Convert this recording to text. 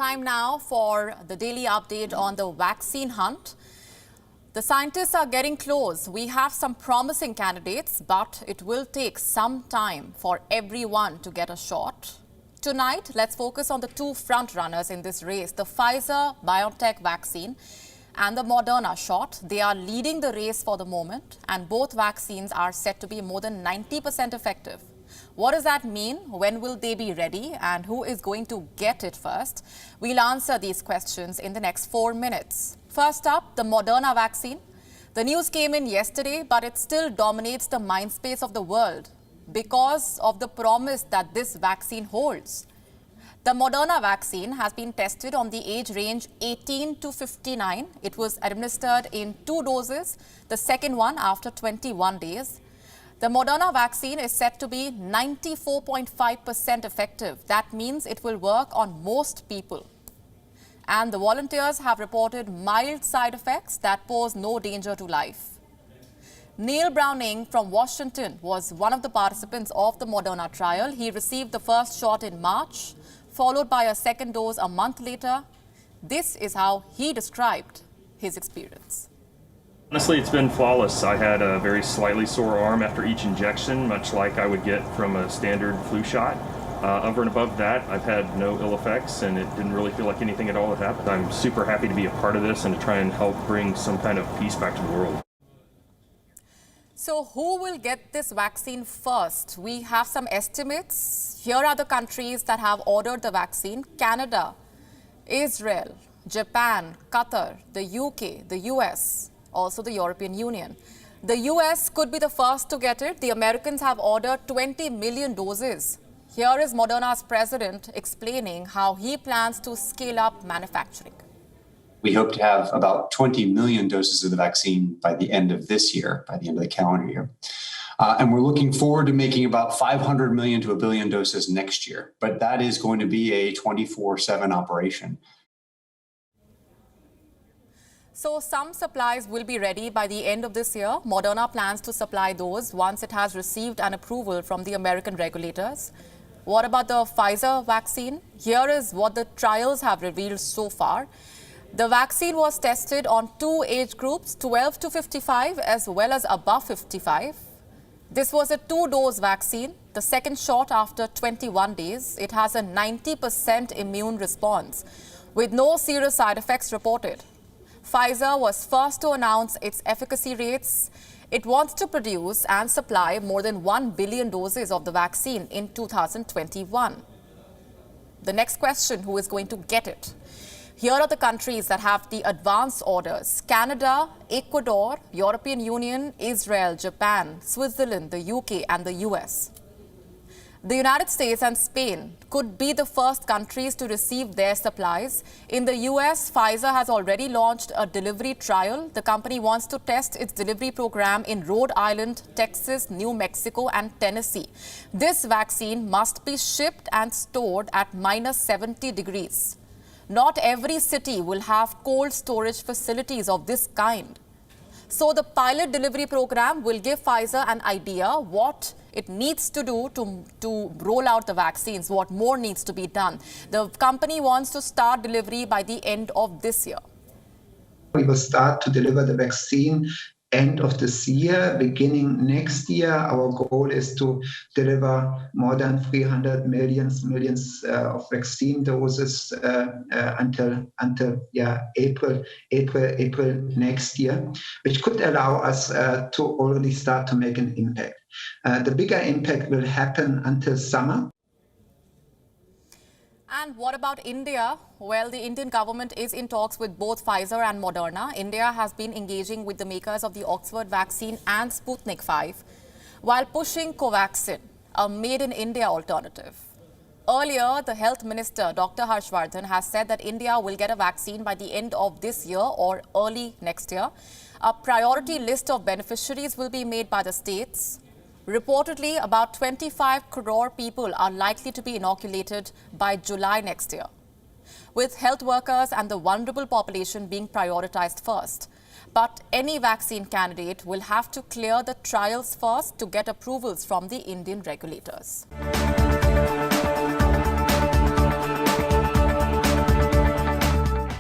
Time now for the daily update on the vaccine hunt. The scientists are getting close. We have some promising candidates, but it will take some time for everyone to get a shot. Tonight, let's focus on the two front runners in this race, the Pfizer-BioNTech vaccine and the Moderna shot. They are leading the race for the moment, and both vaccines are set to be more than 90% effective. What does that mean? When will they be ready? And who is going to get it first? We'll answer these questions in the next 4 minutes. First up, the Moderna vaccine. The news came in yesterday, but it still dominates the mindspace of the world because of the promise that this vaccine holds. The Moderna vaccine has been tested on the age range 18 to 59. It was administered in 2 doses, the second one after 21 days. The Moderna vaccine is said to be 94.5% effective. That means it will work on most people. And the volunteers have reported mild side effects that pose no danger to life. Neil Browning from Washington was one of the participants of the Moderna trial. He received the first shot in March, followed by a second dose a month later. This is how he described his experience. Honestly, it's been flawless. I had a very slightly sore arm after each injection, much like I would get from a standard flu shot. Over and above that, I've had no ill effects, and it didn't really feel like anything at all had happened. I'm super happy to be a part of this and to try and help bring some kind of peace back to the world. So who will get this vaccine first? We have some estimates. Here are the countries that have ordered the vaccine: Canada, Israel, Japan, Qatar, the UK, the US, also the European Union. The US could be the first to get it. The Americans have ordered 20 million doses. Here is Moderna's president explaining how he plans to scale up manufacturing. We hope to have about 20 million doses of the vaccine by the end of this year, by the end of the calendar year. And we're looking forward to making about 500 million to 1 billion doses next year. But that is going to be a 24/7 operation. So some supplies will be ready by the end of this year. Moderna plans to supply those once it has received an approval from the American regulators. What about the Pfizer vaccine? Here is what the trials have revealed so far. The vaccine was tested on 2 age groups, 12 to 55 as well as above 55. This was a 2-dose vaccine, the second shot after 21 days. It has a 90% immune response with no serious side effects reported. Pfizer was first to announce its efficacy rates. It wants to produce and supply more than 1 billion doses of the vaccine in 2021. The next question, who is going to get it? Here are the countries that have the advance orders: Canada, Ecuador, European Union, Israel, Japan, Switzerland, the UK and the US. The United States and Spain could be the first countries to receive their supplies. In the US, Pfizer has already launched a delivery trial. The company wants to test its delivery program in Rhode Island, Texas, New Mexico and Tennessee. This vaccine must be shipped and stored at -70 degrees. Not every city will have cold storage facilities of this kind. So the pilot delivery program will give Pfizer an idea what it needs to do to roll out the vaccines, what more needs to be done. The company wants to start delivery by the end of this year. We will start to deliver the vaccine end of this year, beginning next year. Our goal is to deliver more than 300 million of vaccine doses until April next year, which could allow us to already start to make an impact. The bigger impact will happen until summer. And what about India? Well, the Indian government is in talks with both Pfizer and Moderna. India has been engaging with the makers of the Oxford vaccine and Sputnik 5 while pushing Covaxin, a made-in-India alternative. Earlier, the health minister, Dr. Harshvardhan, has said that India will get a vaccine by the end of this year or early next year. A priority list of beneficiaries will be made by the states. Reportedly, about 25 crore people are likely to be inoculated by July next year, with health workers and the vulnerable population being prioritized first. But any vaccine candidate will have to clear the trials first to get approvals from the Indian regulators.